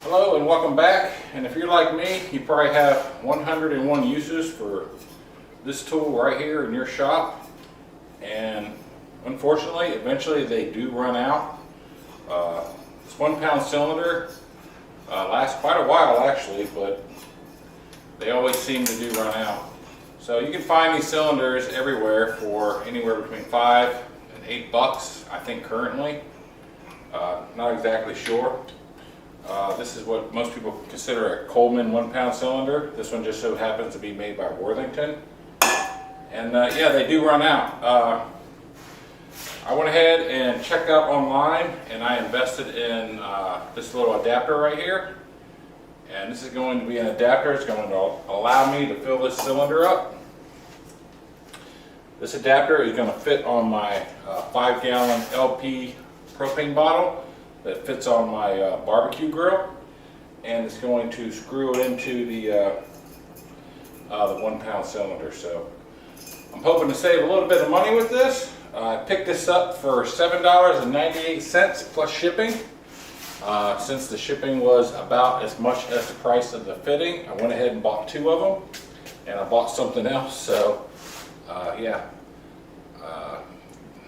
Hello and welcome back. And if you're like me, you probably have 101 uses for this tool right here in your shop. And unfortunately, eventually they do run out. This 1 pound cylinder lasts quite a while actually, but they always seem to do run out. So you can find these cylinders everywhere for anywhere between $5 and $8, I think currently. Not exactly sure. This is what most people consider a Coleman 1 pound cylinder. This one just so happens to be made by Worthington. And yeah, they do run out. I went ahead and checked out online and I invested in this little adapter right here. And this is going to be an adapter. It's going to allow me to fill this cylinder up. This adapter is going to fit on my 5-gallon LP propane bottle that fits on my barbecue grill, and it's going to screw it into the 1 pound cylinder. So I'm hoping to save a little bit of money with this. I picked this up for $7.98 plus shipping. Since the shipping was about as much as the price of the fitting, I went ahead and bought 2 of them, and I bought something else. So yeah,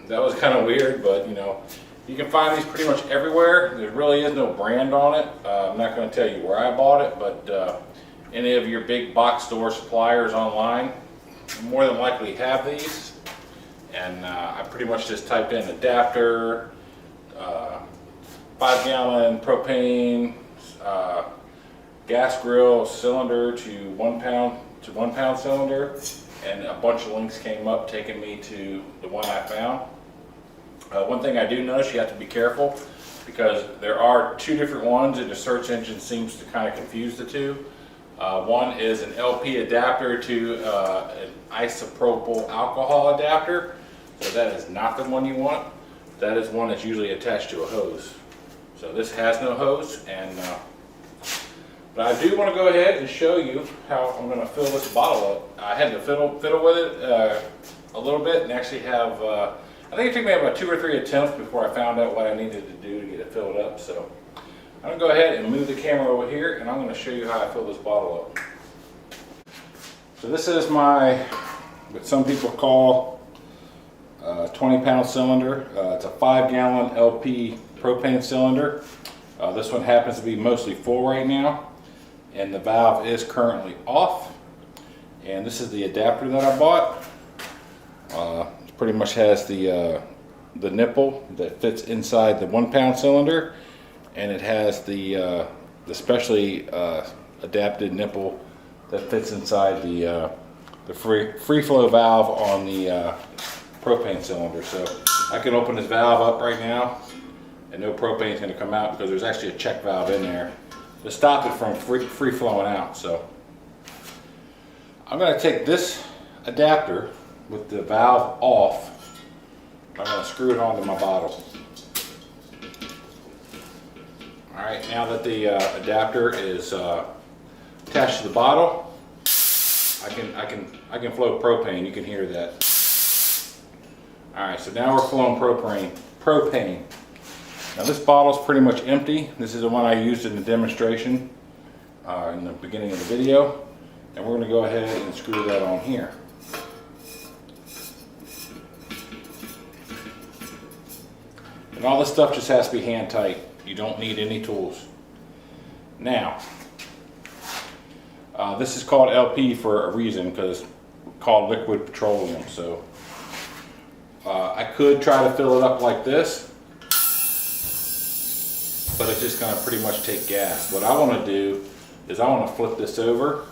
that was kind of weird, but you know, you can find these pretty much everywhere. There really is no brand on it. I'm not going to tell you where I bought it, but any of your big box store suppliers online more than likely have these. And I pretty much just typed in adapter, 5-gallon propane, gas grill cylinder to 1 pound cylinder, and a bunch of links came up taking me to the one I found. One thing I do notice, you have to be careful because there are 2 different ones and the search engine seems to kind of confuse the 2. One is an LP adapter to an isopropyl alcohol adapter. So that is not the one you want. That is one that's usually attached to a hose. So this has no hose, and but I do want to go ahead and show you how I'm going to fill this bottle up. I had to fiddle with it a little bit and actually have I think it took me about 2 or 3 attempts before I found out what I needed to do to get it filled up. So I'm going to go ahead and move the camera over here and I'm going to show you how I fill this bottle up. So this is my, what some people call 20 pound cylinder. It's a 5-gallon LP propane cylinder. This one happens to be mostly full right now and the valve is currently off. And this is the adapter that I bought. Pretty much has the nipple that fits inside the 1 pound cylinder, and it has the specially adapted nipple that fits inside the free flow valve on the propane cylinder. So I can open this valve up right now and no propane is going to come out because there's actually a check valve in there to stop it from free flowing out. So I'm going to take this adapter with the valve off. I'm going to screw it onto my bottle. Alright, now that the adapter is attached to the bottle, I can flow propane. You can hear that. Alright, so now we're flowing propane. Now this bottle is pretty much empty. This is the one I used in the demonstration in the beginning of the video. And we're going to go ahead and screw that on here. And all this stuff just has to be hand tight. You don't need any tools. Now, this is called LP for a reason because it's called liquid petroleum. So I could try to fill it up like this, but it's just going to pretty much take gas. What I want to do is I want to flip this over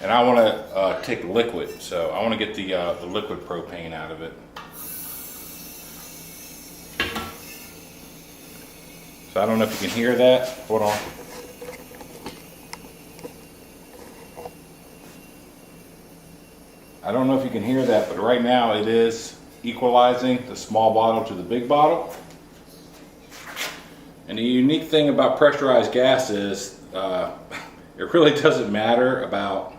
and I want to take liquid. So I want to get the liquid propane out of it. So I don't know if you can hear that. Hold on. I don't know if you can hear that, but right now it is equalizing the small bottle to the big bottle. And the unique thing about pressurized gas is it really doesn't matter about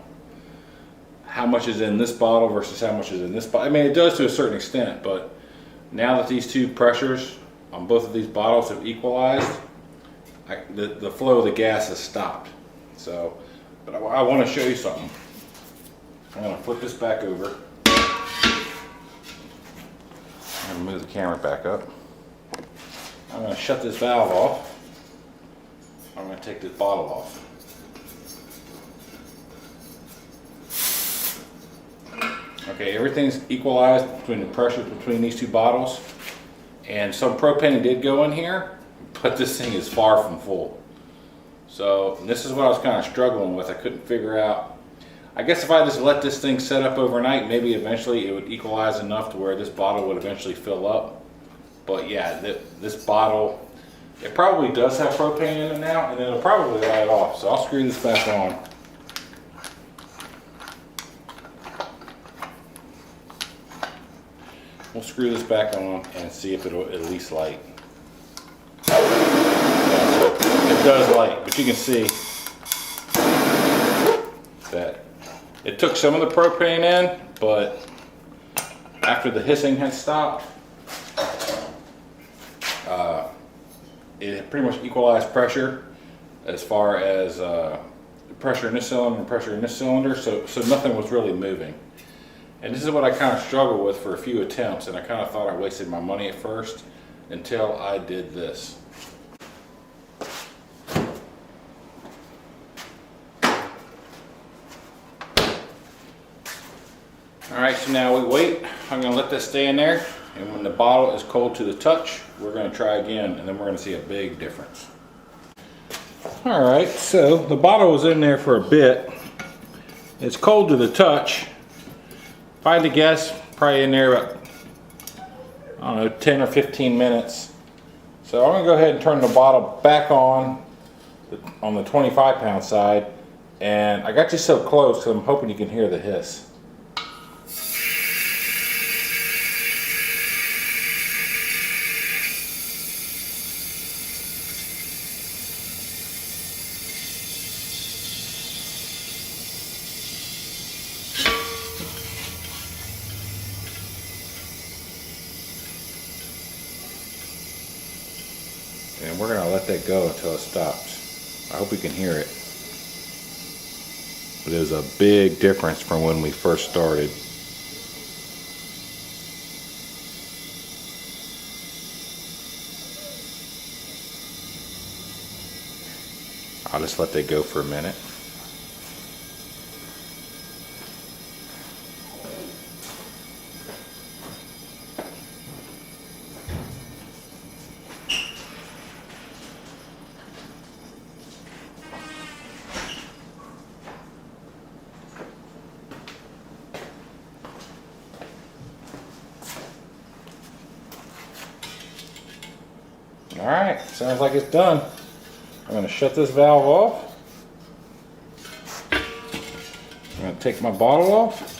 how much is in this bottle versus how much is in this bottle. I mean, it does to a certain extent, but now that these 2 pressures on both of these bottles have equalized. The flow of the gas has stopped. So, but I want to show you something. I'm going to flip this back over. I'm going to move the camera back up. I'm going to shut this valve off. I'm going to take this bottle off. Okay, everything's equalized between the pressures between these two bottles. And some propane did go in here, but this thing is far from full. So this is what I was kind of struggling with. I couldn't figure out. I guess if I just let this thing set up overnight, maybe eventually it would equalize enough to where this bottle would eventually fill up. But yeah, this bottle, it probably does have propane in it now, and it'll probably light it off. So I'll screw this back on. We'll screw this back on and see if it'll at least light. Yeah, so it does light, but you can see that it took some of the propane in, but after the hissing had stopped, it pretty much equalized pressure as far as pressure in this cylinder and pressure in this cylinder, so nothing was really moving. And this is what I kind of struggled with for a few attempts, and I kind of thought I wasted my money at first until I did this. Alright, so now we wait. I'm going to let this stay in there, and when the bottle is cold to the touch, we're going to try again, and then we're going to see a big difference. Alright, so the bottle was in there for a bit. It's cold to the touch. If I had to guess, probably in there about, I don't know, 10 or 15 minutes. So I'm going to go ahead and turn the bottle back on the 25-pound side. And I got you so close, so I'm hoping you can hear the hiss. And we're going to let that go until it stops. I hope you can hear it. But there's a big difference from when we first started. I'll just let that go for a minute. Alright, sounds like it's done. I'm going to shut this valve off. I'm going to take my bottle off.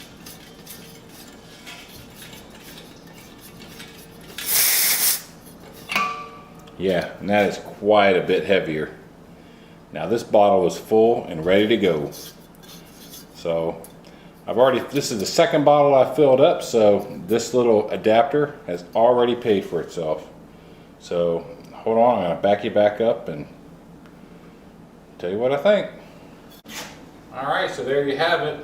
Yeah, and that is quite a bit heavier. Now this bottle is full and ready to go. So this is the second bottle I filled up, so this little adapter has already paid for itself. So hold on, I'm going to back you back up and tell you what I think. Alright, so there you have it.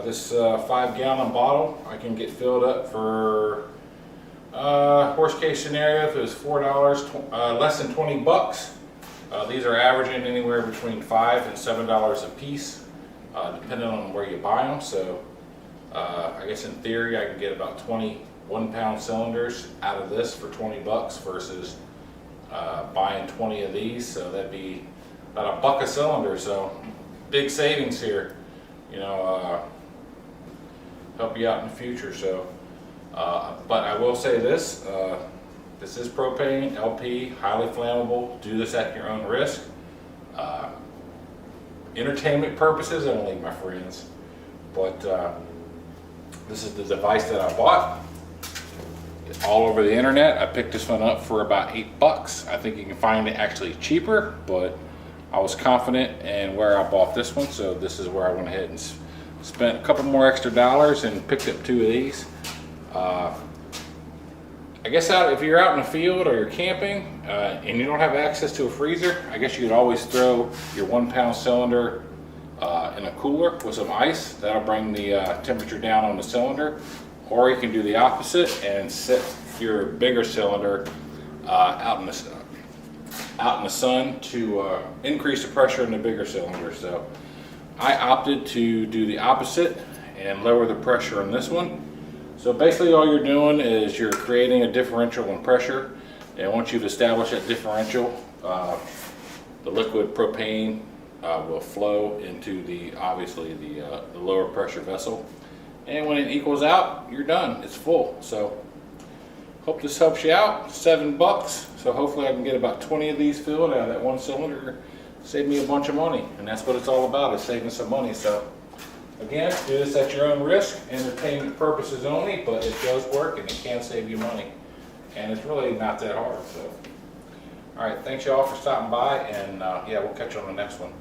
This 5-gallon bottle I can get filled up for, worst case scenario, if it was $4, less than 20 bucks. These are averaging anywhere between $5 and $7 a piece, depending on where you buy them. So I guess in theory I can get about 20 1-pound cylinders out of this for 20 bucks versus buying 20 of these. So that'd be about $1 a cylinder. So big savings here, you know, help you out in the future. So but I will say this, this is propane, LP, highly flammable. Do this at your own risk. Entertainment purposes only, my friends. But this is the device that I bought. It's all over the internet. I picked this one up for about $8. I think you can find it actually cheaper, but I was confident in where I bought this one, so this is where I went ahead and spent a couple more extra dollars and picked up 2 of these. I guess if you're out in the field or you're camping and you don't have access to a freezer, I guess you could always throw your 1 pound cylinder in a cooler with some ice. That'll bring the temperature down on the cylinder. Or you can do the opposite and set your bigger cylinder out in the sun to increase the pressure in the bigger cylinder. So I opted to do the opposite and lower the pressure on this one. So basically all you're doing is you're creating a differential in pressure, and once you've established that differential, the liquid propane will flow into obviously the lower pressure vessel, and when it equals out, you're done. It's full. So hope this helps you out. $7, so hopefully I can get about 20 of these filled out of that one cylinder. Save me a bunch of money, and that's what it's all about, is saving some money. So again, do this at your own risk, entertainment purposes only, but it does work and it can save you money. And it's really not that hard. So, all right, thanks y'all for stopping by, and yeah, we'll catch you on the next one.